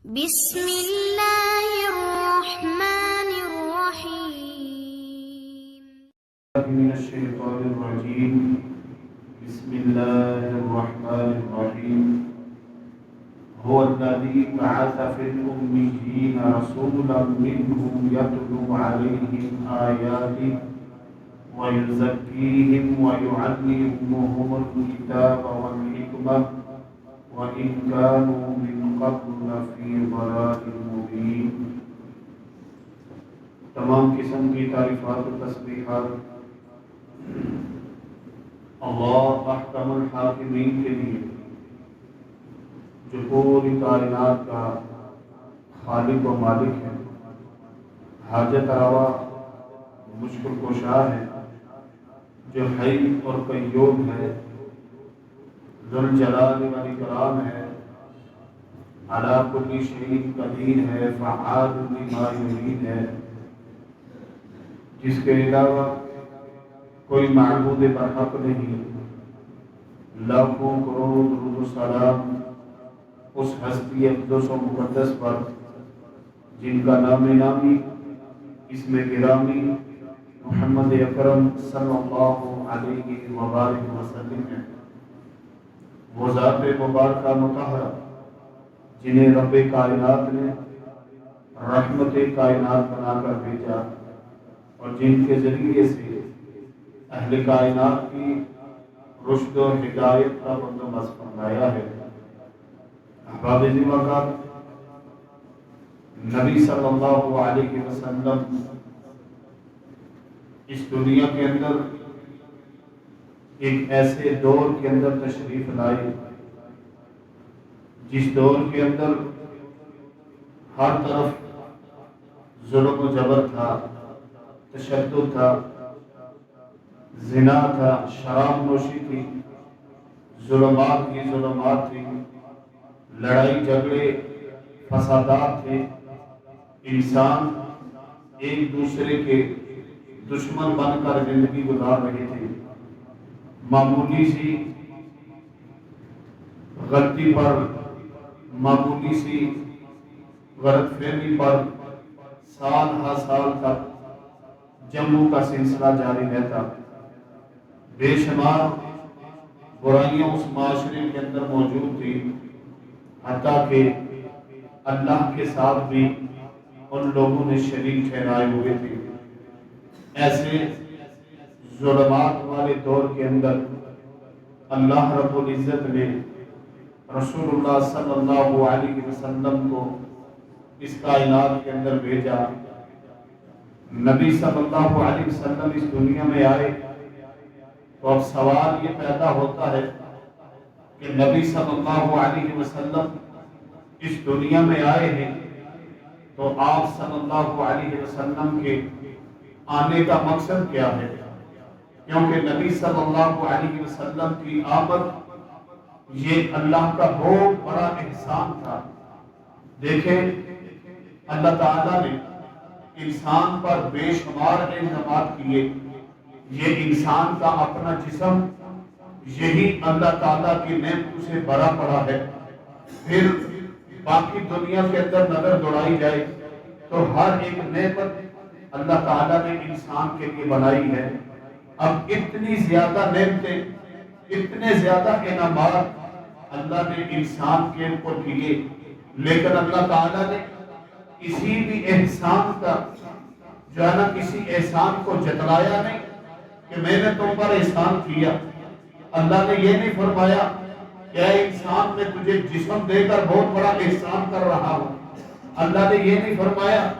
بسم اللہ الرحمن الرحیم من الشیطان الرجیم بسم اللہ الرحمن الرحیم هو الذی بعث فی الأمیین رسولا منهم یتلو علیہم آیاته ویزکیہم ویعلمهم الکتاب والحکمة وإن كانوا من قبل لفی ضلال مبین۔ تمام قسم کی تعریفات و تسبیحات اللہ احکم الحاکمین کے لیے، جو پوری کائنات کا خالق و مالک ہے، حاجت روا مشکل کشا ہے، جو حی اور قیوم ہے، ذوالجلال والاکرام ہے، علی کل شیء قدیر ہے، فعال لما یرید ہے، جس کے علاوہ کوئی معبود برحق نہیں۔ لاکھوں کروڑ درود و سلام اس ہستی اقدس و مقدس پر جن کا نام نامی اسم گرامی محمد اکرم صلی اللہ علیہ وآلہ وسلم ہے۔ وہ ذات مبارکہ مطہرہ جنہیں رب کائنات نے رحمت کائنات بنا کر بھیجا اور جن کے ذریعے سے اہل کائنات کی رشد و ہدایت کا بندوبست فرمایا ہے۔ احباب وقت نبی صلی اللہ علیہ وسلم اس دنیا کے اندر ایک ایسے دور کے اندر تشریف لائے جس دور کے اندر ہر طرف ظلم و جبر تھا، تشدد تھا، زنا تھا، شراب نوشی تھی، ظلمات تھی، لڑائی جھگڑے فسادات تھے، انسان ایک دوسرے کے دشمن بن کر زندگی گزار رہے تھے۔ معمولی سی غلطی پر، معمولی سی غلط فہمی پر سال ہر سال تک جنگوں کا سلسلہ جاری رہتا۔ بے شمار برائیاں اس معاشرے کے اندر موجود تھی، حتیٰ کہ اللہ کے ساتھ بھی ان لوگوں نے شریک ٹھہرائے ہوئے تھے۔ ایسے ظلمات والے دور کے اندر اللہ رب العزت نے رسول اللہ صلی اللہ علیہ وسلم کو اس کائنات کے اندر بھیجا۔ نبی صلی اللہ علیہ وسلم اس دنیا میں آئے تو اب سوال یہ پیدا ہوتا ہے کہ نبی صلی اللہ علیہ وسلم اس دنیا میں آئے ہیں تو آپ صلی اللہ علیہ وسلم کے آنے کا مقصد کیا ہے؟ کیونکہ نبی صلی اللہ علیہ وسلم کی آمد یہ اللہ کا بہت بڑا احسان تھا۔ دیکھیں اللہ تعالیٰ نے انسان پر بے شمار انعامات کیے۔ یہ انسان کا اپنا جسم یہی اللہ تعالیٰ کی نعمتوں سے بھرا پڑا ہے۔ پھر باقی دنیا کے اندر نظر دوڑائی جائے تو ہر ایک نعمت اللہ تعالیٰ نے انسان کے لیے بنائی ہے۔ اب اتنی زیادہ نعمتیں، اتنے زیادہ انعامات اللہ نے انسان کے اوپر کیے، لیکن اللہ تعالیٰ نے کسی بھی احسان کا جو ہے نا کسی احسان کو جتلایا نہیں کہ میں نے تم پر احسان کیا۔ اللہ نے یہ نہیں فرمایا کہ اے انسان میں تجھے جسم دے کر بہت بڑا احسان کر رہا ہوں۔ اللہ نے یہ نہیں فرمایا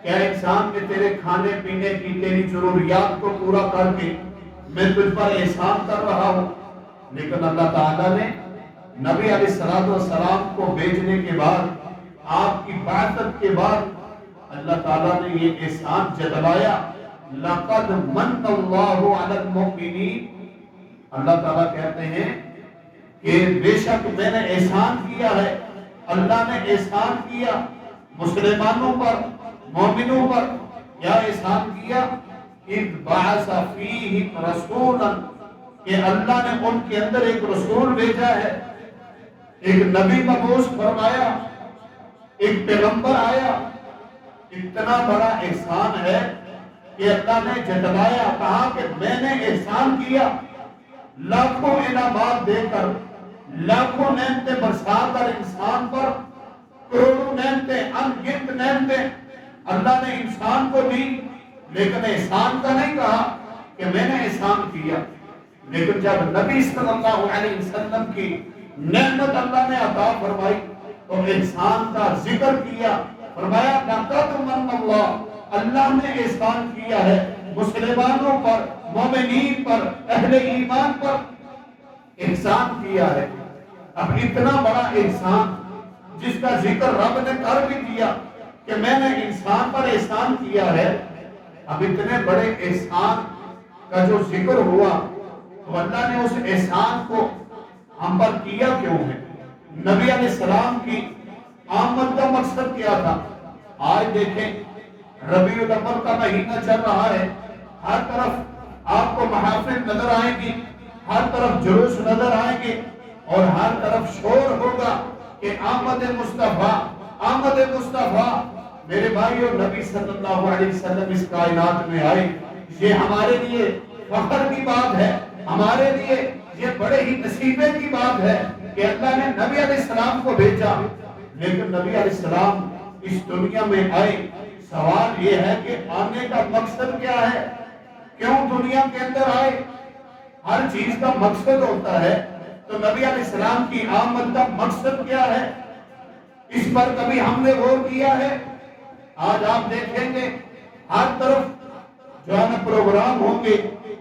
کہ اے انسان میں تیرے کھانے پینے کی تیری ضروریات کو پورا کر کے میں تجھ پر احسان کر رہا ہوں۔ لیکن اللہ تعالیٰ نے نبی علیہ السلام کو بھیجنے کے بعد، آپ کی بعثت کے بعد اللہ تعالیٰ نے یہ احسان جتلایا۔ لَقَدْ مَنَّ اللَّهُ عَلَى الْمُؤْمِنِينَ، اللہ تعالیٰ کہتے ہیں کہ بے شک میں نے احسان کیا ہے، اللہ نے احسان کیا مسلمانوں پر، مومنوں پر۔ کیا احسان کیا؟ اِذْ بَعَثَ فِيهِمْ رَسُولًا، کہ اللہ نے ان کے اندر ایک رسول بھیجا ہے، ایک نبی مبعوث فرمایا۔ ایک پیغمبر آیا، اتنا بڑا احسان ہے کہ اللہ نے جتلایا، کہا کہ میں نے احسان کیا، لاکھوں انعامات دے کر، لاکھوں نعمتیں برسا کر انسان پر، کروڑوں نعمتیں، ان گنت نعمتیں اللہ نے انسان کو دی، لیکن احسان کا نہیں کہا کہ میں نے احسان کیا۔ لیکن جب نبی صلی اللہ علیہ وسلم کی نعمت اللہ نے عطا فرمائی تو احسان کا ذکر کیا، فرمایا لقد من اللہ، اللہ نے احسان کیا ہے مسلمانوں پر، مومنین پر، اہل ایمان پر احسان کیا ہے۔ اب اتنا بڑا احسان جس کا ذکر رب نے کر بھی دیا کہ میں نے انسان پر احسان کیا ہے، اب اتنے بڑے احسان کا جو ذکر ہوا تو اللہ نے اس احسان کو ہم پر کیا کیوں ہے؟ نبی علیہ السلام کی آمد کا مقصد کیا تھا؟ آج دیکھیں ربیع الاول کا مہینہ چل رہا ہے، ہر طرف آپ کو محافل نظر آئیں گی، ہر طرف جلوس نظر آئیں گے، اور ہر طرف شور ہوگا کہ آمد مصطفیٰ، آمد مصطفیٰ۔ میرے بھائیو، نبی صلی اللہ علیہ وسلم اس کائنات میں آئے، یہ ہمارے لیے فخر کی بات ہے، ہمارے لیے یہ بڑے ہی نصیبے کی بات ہے کہ اللہ نے نبی علیہ السلام کو بھیجا۔ لیکن نبی علیہ السلام اس دنیا میں آئے، سوال یہ ہے کہ آنے کا مقصد کیا ہے؟ کیوں دنیا کے اندر آئے؟ ہر چیز کا مقصد ہوتا ہے، تو نبی علیہ السلام کی آمد کا مقصد کیا ہے؟ اس پر کبھی ہم نے غور کیا ہے؟ آج آپ دیکھیں گے ہر طرف جو ہے پروگرام ہوں گے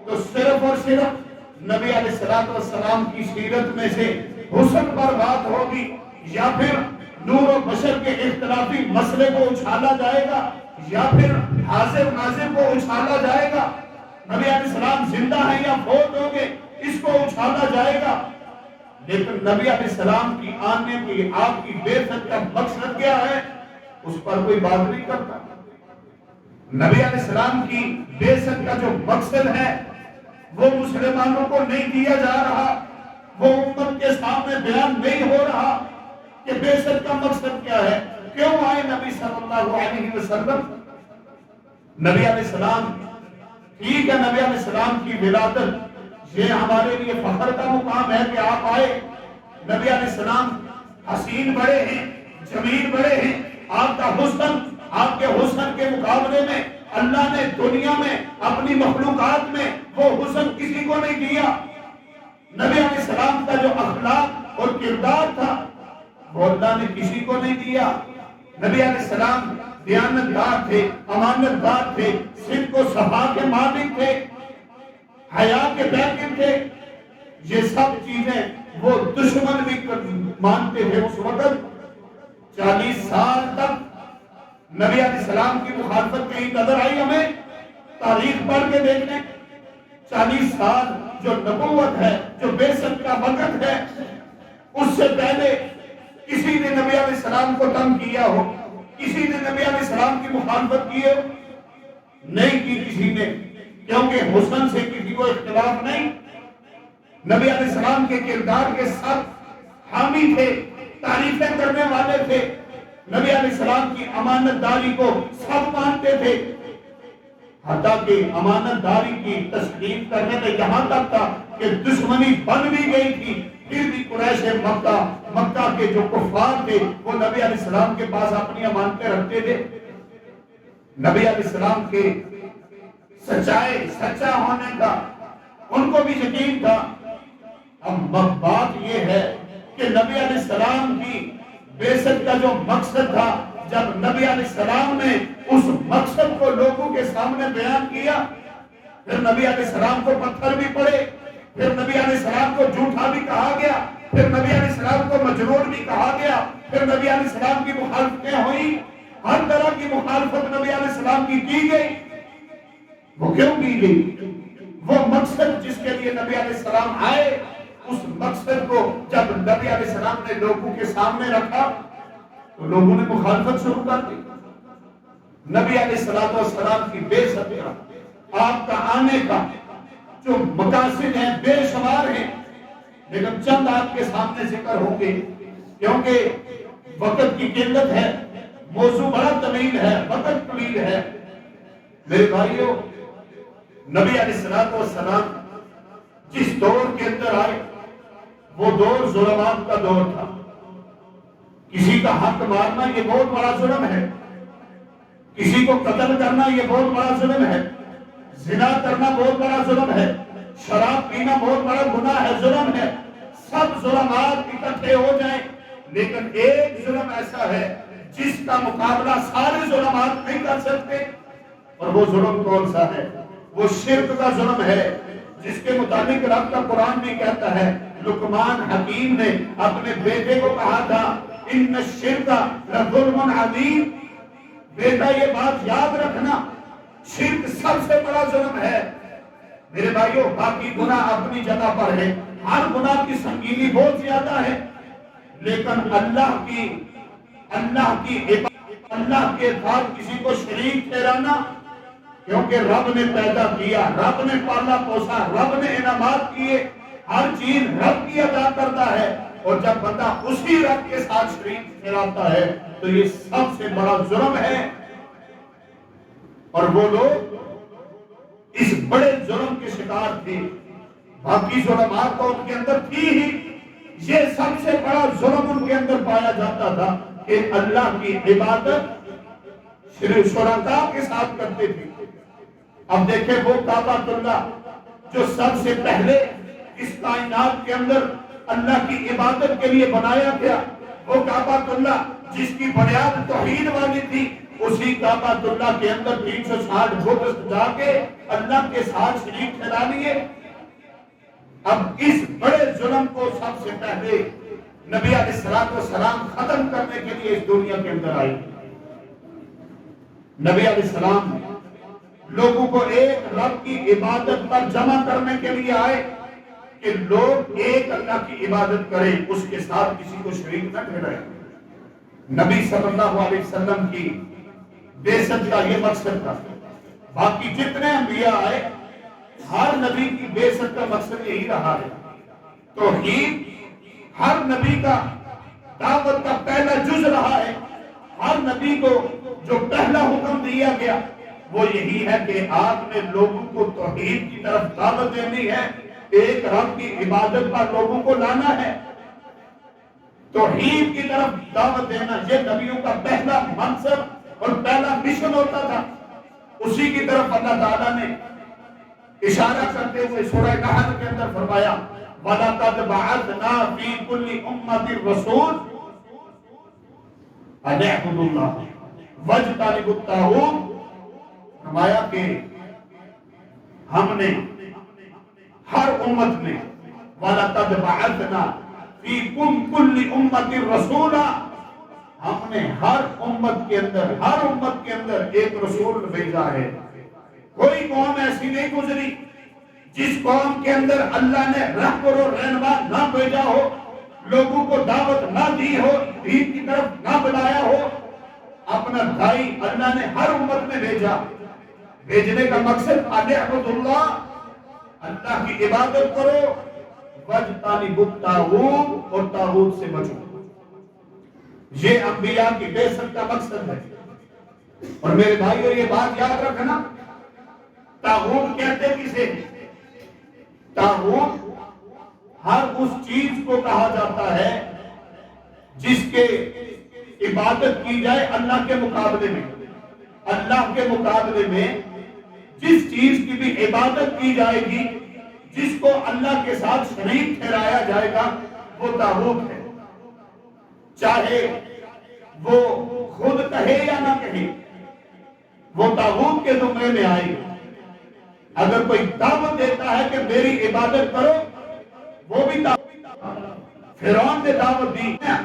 تو صرف اور صرف نبی علیہ السلام کی سیرت میں سے حسن پر بات ہوگی، یا پھر نور و بشر کے اختلافی مسئلے کو اچھالا جائے گا، یا پھر حاضر ناظر کو اچھالا جائے گا۔ نبی علیہ السلام زندہ ہیں یا فوت ہوں گے، اس کو اچھالا جائے گا۔ لیکن نبی علیہ السلام کی آنے کی، آپ کی بعثت کا مقصد کیا ہے؟ اس پر کوئی بات نہیں کرتا۔ نبی علیہ السلام کی بعثت کا جو مقصد ہے وہ مسلمانوں کو نہیں دیا جا رہا، وہ امت کے سامنے بیان نہیں ہو رہا کہ بعثت کا مقصد کیا ہے، کیوں آئے نبی صلی اللہ علیہ وسلم۔ نبی علیہ السلام، ٹھیک ہے نبی علیہ السلام کی ولادت یہ ہمارے لیے فخر کا مقام ہے کہ آپ آئے۔ نبی علیہ السلام حسین بڑے ہیں، جمیل بڑے ہیں، آپ کا حسن، آپ کے حسن کے مقابلے میں اللہ نے دنیا میں اپنی مخلوقات میں وہ حسن کسی کو نہیں دیا۔ نبی علیہ السلام کا جو اخلاق اور کردار تھا وہ اللہ نے کسی کو نہیں دیا۔ نبی علیہ السلام دیانتدار تھے، امانت دار تھے، صدق و صفا کے مالک تھے، حیا کے بیگم تھے۔ یہ سب چیزیں وہ دشمن بھی مانتے تھے اس وقت۔ 40 سال تک نبی علیہ السلام کی مخالفت کہیں نظر آئی ہمیں؟ تاریخ پڑھ کے دیکھ لیں۔ 40 سال جو نبوت ہے، جو بعثت کا وقت ہے، اس سے پہلے کسی نے نبی علیہ السلام کو تنگ کیا ہو، کسی نے نبی علیہ السلام کی مخالفت کی ہو؟ نہیں کی کسی نے، کیونکہ حسن سے کسی کو اختلاف نہیں۔ نبی علیہ السلام کے کردار کے ساتھ حامی تھے، تعریفیں کرنے والے تھے۔ نبی علیہ السلام کی امانت داری کو سب مانتے تھے، حتیٰ کہ امانت داری کی تسلیم کرنے میں یہاں تک تھا کہ دشمنی بن بھی گئی تھی، پھر بھی قریش مکہ کے جو کفار تھے وہ نبی علیہ السلام کے پاس اپنی امانتیں رکھتے تھے۔ نبی علیہ السلام کے سچائے، سچا ہونے کا ان کو بھی یقین تھا۔ اب بات یہ ہے کہ نبی علیہ السلام کی بعثت کا جو مقصد تھا، جب نبی علیہ السلام نے اس مقصد کو لوگوں کے سامنے بیان کیا، پھر نبی علیہ السلام کو پتھر بھی پڑے، پھر نبی علیہ السلام کو جھوٹا بھی کہا گیا، پھر نبی علیہ السلام کو مجنون بھی کہا گیا، پھر نبی علیہ السلام کی مخالفتیں ہوئی، ہر طرح کی مخالفت نبی علیہ السلام کی گئی۔ وہ کیوں کی گئی؟ وہ مقصد جس کے لیے نبی علیہ السلام آئے، اس مقصد کو جب نبی علیہ السلام نے لوگوں کے سامنے رکھا تو لوگوں نے مخالفت شروع کر دی۔ نبی علیہ السلام کی بعثت کا، آپ کا آنے کا جو مقاصد ہیں بے شمار ہیں، لیکن چند آپ کے سامنے ذکر ہوں گے، کیونکہ وقت کی قلت ہے، موضوع بڑا طویل ہے، وقت طویل ہے۔ میرے بھائیوں، نبی علیہ السلام جس دور کے اندر آئے وہ دور ظلمات کا دور تھا۔ کسی کا حق مارنا یہ بہت بڑا ظلم ہے، کسی کو قتل کرنا یہ بہت بڑا ظلم ہے، زنا کرنا بہت بڑا ظلم ہے، شراب پینا بہت بڑا گناہ ہے، ظلم ہے۔ سب ظلمات اکٹھے ہو جائیں لیکن ایک ظلم ایسا ہے جس کا مقابلہ سارے ظلمات نہیں کر سکتے، اور وہ ظلم کون سا ہے؟ وہ شرک کا ظلم ہے، جس کے متعلق رب کا قرآن بھی کہتا ہے، لقمان حکیم نے اپنے بیٹے کو کہا تھا ان الشرک لظلم عظیم، بیٹا یہ بات یاد رکھنا، شرک سب سے بڑا ظلم ہے۔ میرے بھائیوں، باقی گناہ اپنی جگہ پر ہے، ہر گناہ کی سنگینی بہت زیادہ ہے، لیکن اللہ کے ساتھ کسی کو شریک ٹھہرانا، کیونکہ رب نے پیدا کیا، رب نے پالا پوسا، رب نے انعامات کیے، ہر چیز رب کی ادا کرتا ہے، اور جب بندہ اسی رب کے ساتھ شریک ٹھہراتا ہے تو یہ سب سے بڑا جرم ہے۔ اور وہ لوگ اس بڑے جرم کے شکار تھے، باقی ظلمات تو ان کے اندر تھی ہی، یہ سب سے بڑا ظلم ان کے اندر پایا جاتا تھا کہ اللہ کی عبادت شرکاء کے ساتھ کرتے تھے۔ اب دیکھیں وہ کعبہ اللہ جو سب سے پہلے اس کائنات کے اندر اللہ کی عبادت کے لیے بنایا گیا، وہ کعبہ اللہ جس کی بنیاد توحید والی تھی، اسی کعبہ اللہ کے اندر 360 بت جا کے اللہ کے ساتھ شریک ٹھہرا لیے۔ اب اس بڑے ظلم کو سب سے پہلے نبی علیہ السلام ختم کرنے کے لیے اس دنیا کے اندر آئے۔ نبی علیہ السلام لوگوں کو ایک رب کی عبادت پر جمع کرنے کے لیے آئے کہ لوگ ایک اللہ کی عبادت کریں، اس کے ساتھ کسی کو شریک نہ ٹھہرائیں۔ نبی صلی اللہ علیہ وسلم کی بعثت کا یہ مقصد تھا۔ باقی جتنے انبیاء آئے، ہر نبی کی بعثت کا مقصد یہی رہا ہے۔ توحید ہر نبی کا دعوت کا پہلا جز رہا ہے۔ ہر نبی کو جو پہلا حکم دیا گیا وہ یہی ہے کہ آپ نے لوگوں کو توحید کی طرف دعوت دینی ہے، ایک رب کی عبادت پر لوگوں کو لانا ہے، توحید کی طرف دعوت دینا، یہ نبیوں کا پہلا منصب اور پہلا مشن ہوتا تھا۔ اسی کی طرف اللہ تعالیٰ نے اشارہ کرتے ہوئے سورہ نحل کے اندر فرمایا وَلَقَدْ بَعَثْنَا فِي كُلِّ أُمَّةٍ رَسُولٍ أَنِ اعْبُدُوا اللَّهَ وَاجْتَنِبُوا الطَّاغُوتَ، فرمایا کہ ہم نے ہر امت میں وَلَقَدْ بَعَثْنَا فِي كُلِّ أُمَّةٍ رَسُولًا، ہم نے ہر امت کے اندر ایک رسول بھیجا ہے۔ کوئی قوم ایسی نہیں گزری جس قوم کے اندر اللہ نے رہبر و رہنما نہ بھیجا ہو، لوگوں کو دعوت نہ دی ہو، دین کی طرف نہ بلایا ہو۔ اپنا دائی اللہ نے ہر امت میں بھیجا۔ بھیجنے کا مقصد اعبدوا اللہ، اللہ کی عبادت کرو، واجتنبوا الطاغوت، اور طاغوت سے بچو۔ یہ انبیاء کی بعثت کا مقصد ہے۔ اور میرے بھائیو یہ بات یاد رکھنا، طاغوت کہتے کسے؟ طاغوت ہر اس چیز کو کہا جاتا ہے جس کے عبادت کی جائے اللہ کے مقابلے میں۔ اللہ کے مقابلے میں جس چیز کی بھی عبادت کی جائے گی، جس کو اللہ کے ساتھ شریک ٹھہرایا جائے گا، وہ طاغوت ہے، چاہے وہ خود کہے یا نہ کہے، وہ طاغوت کے زمرے میں آئے گا۔ اگر کوئی دعوت دیتا ہے کہ میری عبادت کرو، وہ بھی طاغوت۔ فرعون نے دعوت دی میں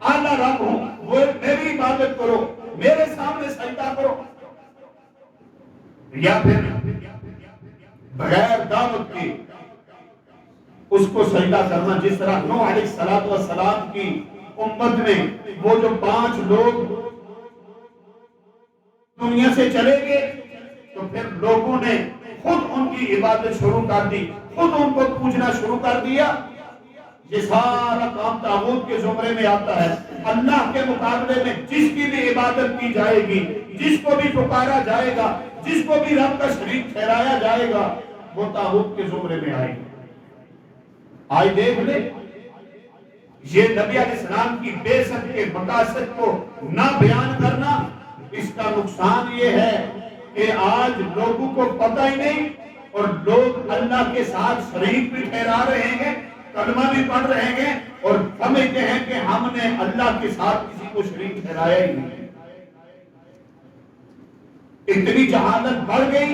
اعلیٰ رب ہوں، وہ میری عبادت کرو، میرے سامنے سجدہ کرو، یا پھر بغیر دعوت کے اس کو سجدہ کرنا، جس طرح نوح علیہ السلام کی امت میں وہ جو 5 لوگ دنیا سے چلے گئے تو پھر لوگوں نے خود ان کی عبادت شروع کر دی، خود ان کو پوجنا شروع کر دیا۔ یہ سارا کام طاغوت کے زمرے میں آتا ہے۔ اللہ کے مقابلے میں جس کی بھی عبادت کی جائے گی، جس کو بھی پکارا جائے گا، جس کو بھی رب کا شریک ٹھہرایا جائے گا، وہ طاغوت کے زمرے میں آئے گا۔ آج دیکھ لیں، یہ نبی علیہ السلام کی بعثت کے مقاصد کو نہ بیان کرنا، اس کا نقصان یہ ہے کہ آج لوگوں کو پتہ ہی نہیں، اور لوگ اللہ کے ساتھ شریک بھی ٹھہرا رہے ہیں، کلمہ بھی پڑھ رہے ہیں، اور سمجھتے ہیں کہ ہم نے اللہ کے ساتھ کسی کو شریک ٹھہرایا ہی نہیں۔ اتنی جہالت بڑھ گئی۔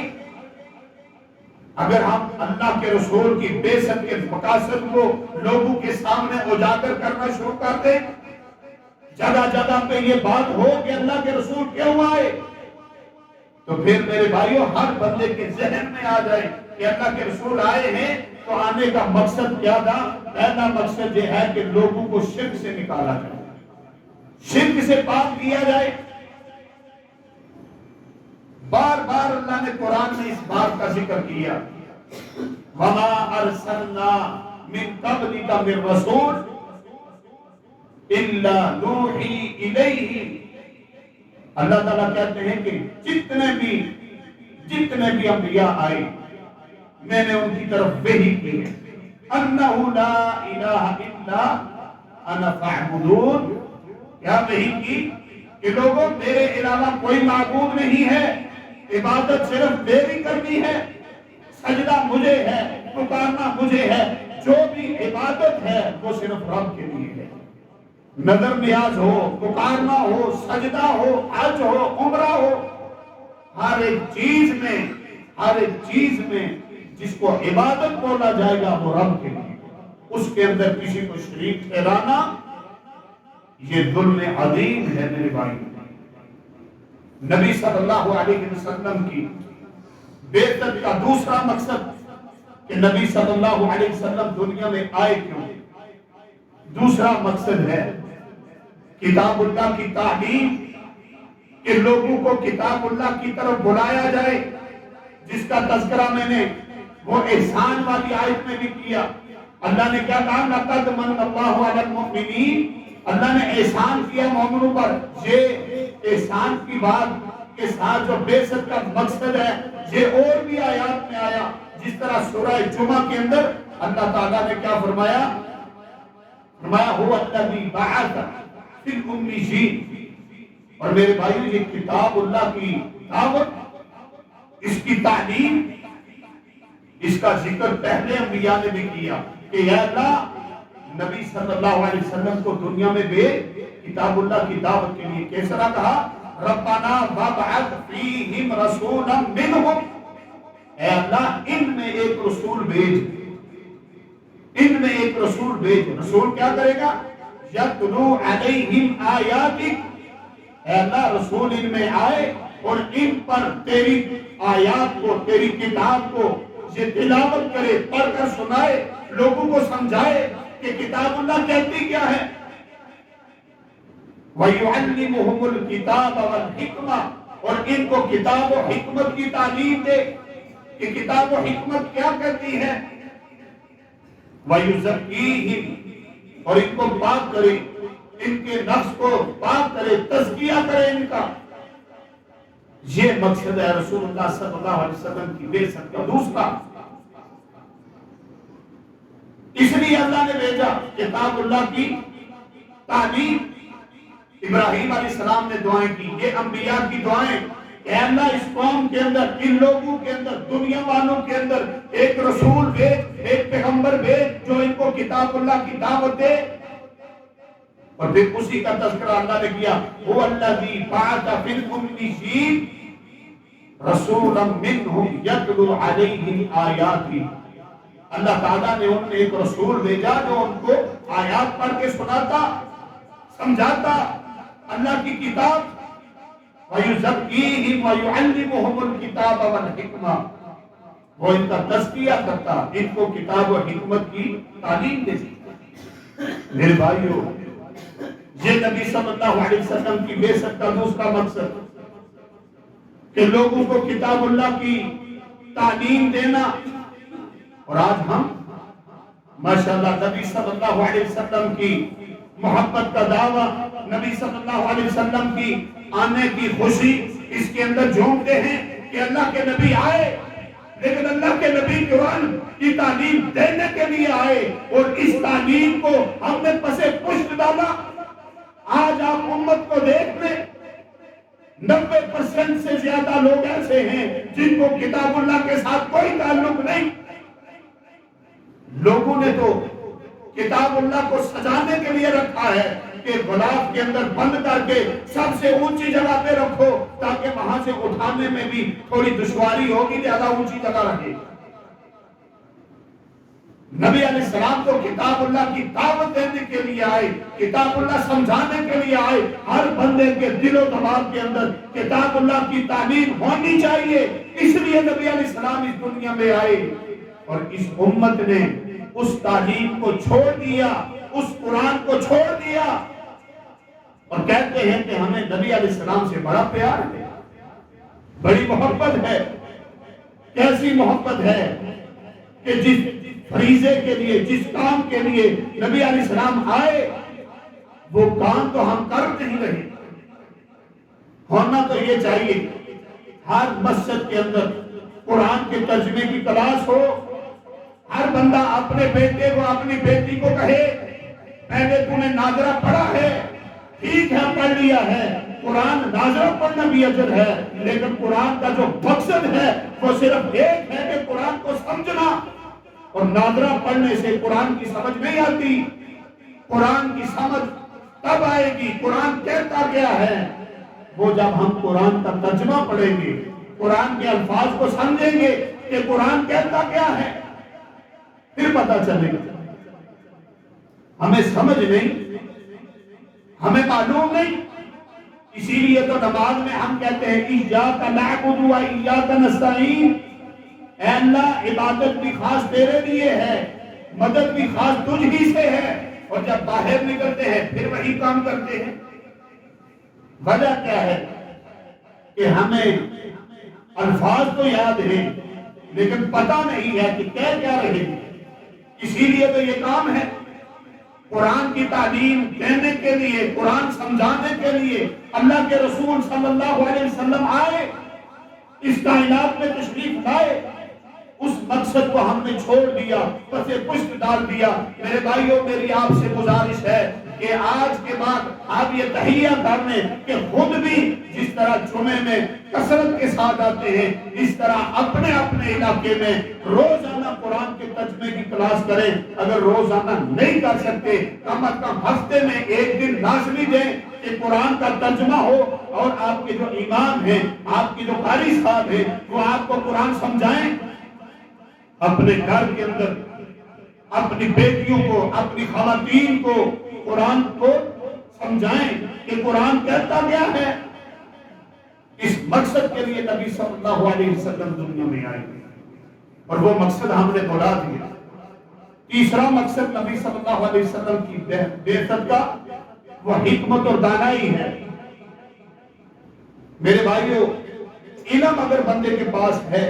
اگر ہم اللہ کے رسول کی بعثت کے مقاصد کو لوگوں کے سامنے اجاگر کرنا شروع کر دیں، جگہ جگہ پہ یہ بات ہو کہ اللہ کے رسول کیوں آئے، تو پھر میرے بھائیوں ہر بندے کے ذہن میں آ جائے کہ اللہ کے رسول آئے ہیں تو آنے کا مقصد کیا تھا؟ پہلا مقصد یہ ہے کہ لوگوں کو شرک سے نکالا جائے، شرک سے پاک کیا جائے۔ بار بار اللہ نے قرآن میں اس بات کا ذکر کیا، وَمَا أَرْسَلْنَا مِن قَبْلِكَ مِن رَّسُولٍ إِلَّا نُوحِي إِلَيْهِ۔ اللہ تعالیٰ کہتے ہیں کہ جتنے بھی انبیاء آئے میں نے ان کی طرف وحی کی ہے، أَنَّهُ لَا إِلَٰهَ إِلَّا أَنَا فَاعْبُدُونِ۔ کیا وحی کی کہ لوگوں میرے علاوہ کوئی معبود نہیں ہے، عبادت صرف میری کرنی ہے، سجدہ مجھے ہے، پکارنا مجھے ہے، جو بھی عبادت ہے وہ صرف رب کے لیے ہے۔ نظر نیاز ہو، پکارنا ہو، سجدہ ہو، حج ہو، عمرہ ہو، ہر ایک چیز میں جس کو عبادت بولا جائے گا وہ رب کے لیے۔ اس کے اندر کسی کو شریک ٹھہرانا یہ ظلم عظیم ہے میرے بھائی۔ نبی صلی اللہ علیہ وسلم کی بعثت کا دوسرا مقصد کہ نبی صلی اللہ علیہ وسلم دنیا میں آئے کیوں؟ دوسرا مقصد ہے کتاب اللہ کی تعلیم، کہ لوگوں کو کتاب اللہ کی طرف بلایا جائے، جس کا تذکرہ میں نے وہ احسان والی آیت میں بھی کیا۔ اللہ نے کیا کہا؟ لَقَدْ مَنَّ اللَّهُ عَلَى الْمُؤْمِنِينَ۔ اللہ نے احسان کیا مومنوں پر۔ یہ احسان کی بات کے ساتھ جو بعثت کا مقصد ہے یہ اور بھی آیات میں آیا، جس طرح سورہ جمعہ کے اندر اللہ تعالیٰ نے کیا فرمایا؟ فرمایا هُوَ الَّذِي بَعَثَ فِي الْأُمِّيِّينَ۔ اور میرے بھائیو یہ کتاب اللہ کی دعوت، اس کی تعلیم، اس کا ذکر پہلے انبیاء نے بھی کیا کہ یا اللہ نبی صلی اللہ علیہ وسلم کو دنیا میں کتاب اللہ کی دعوت کے لیے کس طرح کہا؟ ربنا وابعث فیہم رسولا منہم۔ اے اللہ ان میں ایک رسول بھیج، ان میں ایک رسول بھیج۔ رسول کیا کرے گا؟ یتلو علیہم آیاتک۔ اے اللہ رسول ان میں آئے اور ان پر تیری آیات کو، تیری کتاب کو یہ تلاوت کرے، پڑھ کر سنائے، لوگوں کو سمجھائے کہ کتاب اللہ کہتی کیا ہے۔ وَيُعَلِّمُهُمُ الْكِتَابَ وَالْحِكْمَةَ، اور ان کو کتاب و حکمت کی تعلیم دے کہ کتاب و حکمت کیا کرتی ہے۔ وَيُزَكِّيهِمْ، اور ان کو پاک کرے، ان کے نفس کو پاک کرے، تزکیہ کرے ان کا۔ یہ مقصد ہے رسول اللہ صلی اللہ علیہ وسلم کی بعثت کا دوسرا۔ اس لیے اللہ نے بھیجا کتاب اللہ کی تعلیم۔ ابراہیم علیہ السلام نے دعائیں کی، یہ انبیاء کی دعائیں، اے اللہ اس قوم کے اندر، ان لوگوں کے اندر، دنیا والوں کے اندر ایک رسول بھیج، ایک پیغمبر بھیج جو ان کو کتاب اللہ کی دعوت دے۔ اور پھر اسی کا تذکرہ اللہ نے کیا، هو الذی بعث فی الأمیین رسولا منہم یتلو علیہم آیاتہ۔ اللہ تعالیٰ نے ان میں ایک رسول بھیجا جو ان کو آیات پڑھ کے سناتا، سمجھاتا اللہ کی کتاب۔ وَيُزَكِّيهِمْ وَيُعَلِّمُهُمُ الْكِتَابَ وَالْحِكْمَةَ، وہ ان کا تزکیہ کرتا، ان کو کتاب و حکمت کی تعلیم دیتی۔ میرے بھائیو یہ نبی صلی اللہ علیہ وسلم کی بعثت کا دوسرا مقصد کہ لوگوں کو کتاب اللہ کی تعلیم دینا۔ اور آج ہم ماشاءاللہ نبی صلی اللہ علیہ وسلم کی محبت کا دعویٰ، نبی صلی اللہ علیہ وسلم کی آنے کی خوشی اس کے اندر جھونکتے ہیں کہ اللہ کے نبی آئے، لیکن اللہ کے نبی قرآن کی تعلیم دینے کے لیے آئے اور اس تعلیم کو ہم نے پسے پشت ڈالا۔ آج آپ امت کو دیکھ لیں، 90% سے زیادہ لوگ ایسے ہیں جن کو کتاب اللہ کے ساتھ کوئی تعلق نہیں۔ لوگوں نے تو کتاب اللہ کو سجانے کے لیے رکھا ہے کہ غلاف کے اندر بند کر کے سب سے اونچی جگہ پہ رکھو تاکہ وہاں سے اٹھانے میں بھی تھوڑی دشواری ہوگی، زیادہ اونچی جگہ رکھے۔ نبی علیہ السلام تو کتاب اللہ کی دعوت دینے کے لیے آئے، کتاب اللہ سمجھانے کے لیے آئے۔ ہر بندے کے دل و دماغ کے اندر کتاب اللہ کی تعلیم ہونی چاہیے، اس لیے نبی علیہ السلام اس دنیا میں آئے۔ اور اس امت نے اس تعلیم کو چھوڑ دیا، اس قرآن کو چھوڑ دیا، اور کہتے ہیں کہ ہمیں نبی علیہ السلام سے بڑا پیار ہے، بڑی محبت ہے۔ کیسی محبت ہے کہ جس فریضے کے لیے، جس کام کے لیے نبی علیہ السلام آئے وہ کام تو ہم کر نہیں رہے۔ ہونا تو یہ چاہیے ہر مسجد کے اندر قرآن کے ترجمے کی کلاس ہو، ہر بندہ اپنے بیٹے کو، اپنی بیٹی کو کہے پہلے تو نے ناظرہ پڑھا ہے، ٹھیک ہے پڑھ لیا ہے، قرآن ناظرہ پڑھنا بھی اجر ہے، لیکن قرآن کا جو مقصد ہے وہ صرف ایک ہے کہ قرآن کو سمجھنا، اور ناظرہ پڑھنے سے قرآن کی سمجھ نہیں آتی۔ قرآن کی سمجھ تب آئے گی، قرآن کہتا گیا ہے وہ جب ہم قرآن کا ترجمہ پڑھیں گے، قرآن کے الفاظ کو سمجھیں گے کہ قرآن کہتا کیا ہے، پھر پتہ چلے گا۔ ہمیں سمجھ نہیں، ہمیں معلوم نہیں، اسی لیے تو نماز میں ہم کہتے ہیں ایاک نعبد و ایاک نستعین، اے اللہ عبادت بھی خاص تیرے لیے ہے، مدد بھی خاص تجھ ہی سے ہے، اور جب باہر نکلتے ہیں پھر وہی کام کرتے ہیں۔ وجہ کیا ہے کہ ہمیں الفاظ تو یاد ہیں لیکن پتہ نہیں ہے کہ کہہ کیا رہے ہیں۔ اسی لیے تو یہ کام ہے، قرآن کی تعلیم دینے کے لیے، قرآن سمجھانے کے لیے اللہ کے رسول صلی اللہ علیہ وسلم آئے، اس کائنات میں تشریف لائے۔ اس مقصد کو ہم نے چھوڑ دیا، پسے پشت ڈال دیا۔ میرے بھائیوں، میری آپ سے گزارش ہے کہ آج کے بعد آپ یہ تہیہ کر لیں کہ خود بھی جس طرح جمعے میں کثرت کے ساتھ آتے ہیں، اس طرح اپنے اپنے علاقے میں روزانہ قرآن کے ترجمے کی کلاس کریں۔ اگر روزانہ نہیں کر سکتے، کم از کم ہفتے میں ایک دن لازمی دیں کہ قرآن کا ترجمہ ہو، اور آپ کے جو امام ہیں، آپ کے جو قاری صاحب ہیں، وہ آپ کو قرآن سمجھائیں۔ اپنے گھر کے اندر اپنی بیٹیوں کو، اپنی خواتین کو قرآن کو سمجھائیں کہ قرآن کہتا کیا ہے۔ اس مقصد کے لیے نبی صلی اللہ علیہ وسلم دنیا میں آئے اور وہ مقصد ہم نے بلا دیا۔ تیسرا مقصد نبی صلی اللہ علیہ وسلم کی بعثت کا وہ حکمت اور دانائی ہے۔ میرے بھائیوں، علم اگر بندے کے پاس ہے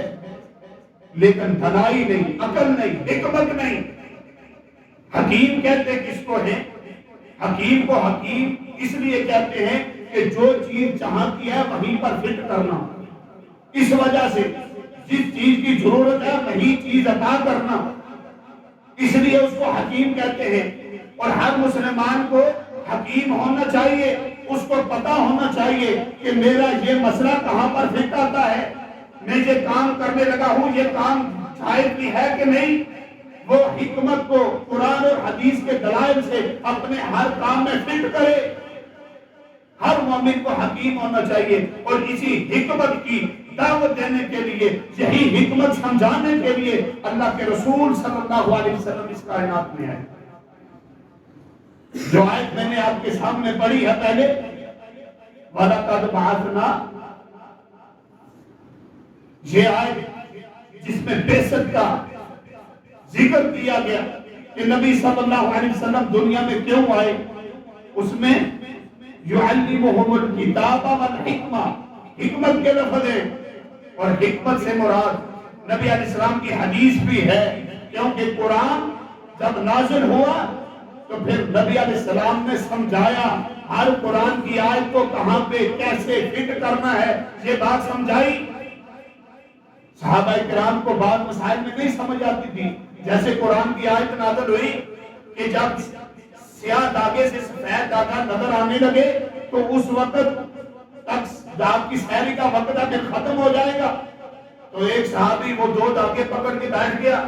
لیکن دانائی نہیں، عقل نہیں، حکمت نہیں، حکیم کہتے کس کو ہے؟ حکیم کو حکیم اس لیے کہتے ہیں کہ جو چیز جہاں کی ہے وہیں پر فٹ کرنا، اس وجہ سے جس چیز کی ضرورت ہے وہی چیز عطا کرنا، اس لیے اس کو حکیم کہتے ہیں۔ اور ہر مسلمان کو حکیم ہونا چاہیے، اس کو پتا ہونا چاہیے کہ میرا یہ مسئلہ کہاں پر فٹ آتا ہے، میں یہ کام کرنے لگا ہوں، یہ کام جائز بھی ہے کہ نہیں۔ وہ حکمت کو قرآن اور حدیث کے دلائل سے اپنے ہر کام میں فٹ کرے۔ ہر مومن کو حکیم ہونا چاہیے، اور اسی حکمت کی دعوت دینے کے لیے، یہی حکمت سمجھانے کے لیے اللہ کے رسول صلی اللہ علیہ وسلم اس کائنات میں آئے۔ جو آیت میں نے آپ کے سامنے پڑھی ہے پہلے، وَلَقَدْ بَعَثْنَا، یہ آیت جس میں بعثت کا ذکر کیا گیا کہ نبی صلی اللہ علیہ وسلم دنیا میں کیوں آئے، اس میں یعلمہم الکتاب والحکمہ، حکمت کے لفظ ہے، اور حکمت سے مراد نبی علیہ السلام کی حدیث بھی ہے، کیونکہ قرآن جب نازل ہوا تو پھر نبی علیہ السلام نے سمجھایا، ہر قرآن کی آیت کو کہاں پہ کیسے فٹ کرنا ہے، یہ بات سمجھائی۔ صحابہ کرام کو بعض مسائل میں نہیں سمجھ آتی تھی، جیسے قرآن کی آیت نازل ہوئی کہ جب سیاہ دھاگے سے سفید دھاگا نظر آنے لگے تو اس وقت تک آپ کی سحری کا وقت آ کے ختم ہو جائے گا۔ تو ایک صحابی وہ 2 دھاگے پکڑ کے بیٹھ گیا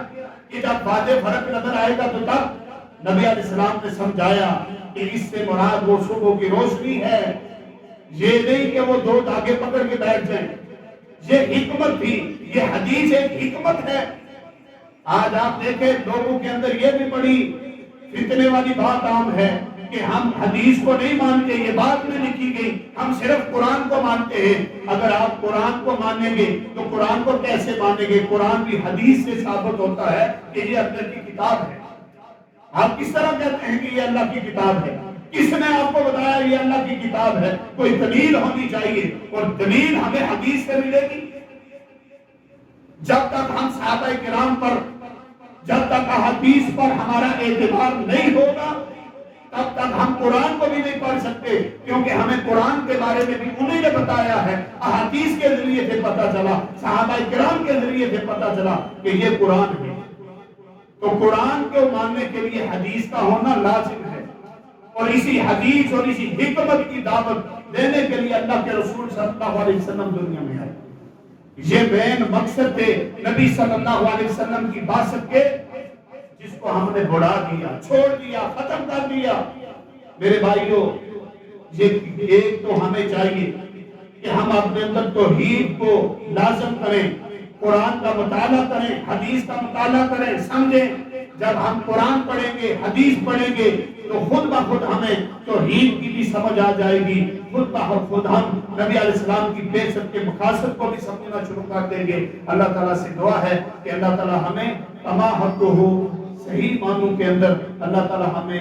کہ جب واضح فرق نظر آئے گا تو تب نبی علیہ السلام نے سمجھایا کہ اس سے مراد وہ صبح کی روشنی ہے، یہ نہیں کہ وہ 2 دھاگے پکڑ کے بیٹھ جائیں۔ یہ حکمت تھی، یہ حدیث ایک حکمت ہے۔ آج آپ دیکھیں لوگوں کے اندر یہ بھی بڑی فتنے والی بات عام ہے کہ ہم حدیث کو نہیں مانتے، یہ بات میں لکھی گئی، ہم صرف قرآن کو مانتے ہیں۔ اگر آپ قرآن کو مانیں گے تو قرآن کو کیسے مانیں گے؟ قرآن بھی حدیث سے ثابت ہوتا ہے کہ یہ اللہ کی کتاب ہے۔ آپ کس طرح کہتے ہیں کہ یہ اللہ کی کتاب ہے؟ کس نے آپ کو بتایا یہ اللہ کی کتاب ہے؟ کوئی دلیل ہونی چاہیے، اور دلیل ہمیں حدیث سے ملے گی۔ جب تک ہم صحابہ کرام پر، جب تک حدیث پر ہمارا اعتبار نہیں ہوگا تب تک ہم قرآن کو بھی نہیں پڑھ سکتے، کیونکہ ہمیں قرآن کے بارے میں بھی انہیں نے بتایا ہے، احادیث کے ذریعے سے پتہ چلا، صحابہ کرام کے ذریعے سے پتہ چلا کہ یہ قرآن ہے۔ تو قرآن کو ماننے کے لیے حدیث کا ہونا لازم ہے، اور اسی حدیث اور اسی حکمت کی دعوت دینے کے لیے اللہ کے رسول صلی اللہ علیہ وسلم دنیا میں آئے۔ یہ مین مقصد تھے نبی صلی اللہ علیہ وسلم کی بعثت کے، جس کو ہم نے بڑھا دیا، چھوڑ دیا، ختم کر دیا۔ میرے بھائیوں، یہ ایک تو ہمیں چاہیے کہ ہم اپنے اندر توحید کو لازم کریں، قرآن کا مطالعہ کریں، حدیث کا مطالعہ کریں، سمجھیں۔ جب ہم قرآن پڑھیں گے، حدیث پڑھیں گے تو خود بخود ہمیں توحید کی بھی سمجھ آ جائے گی، خود بخود ہم نبی علیہ السلام کی بعثت کے مقاصد کو بھی سمجھنا شروع کر دیں گے۔ اللہ تعالیٰ سے دعا ہے کہ اللہ تعالیٰ ہمیں کما حق ہو صحیح معنوں کے اندر اللہ تعالیٰ ہمیں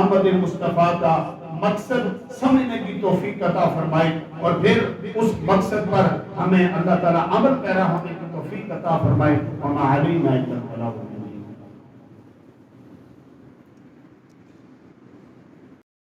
آمد مصطفیٰ کا مقصد سمجھنے کی توفیق عطا فرمائے، اور پھر اس مقصد پر ہمیں اللہ تعالیٰ عمل پیرا ہونے کی توفیق عطا فرمائے۔ وما علینا الا البلاغ۔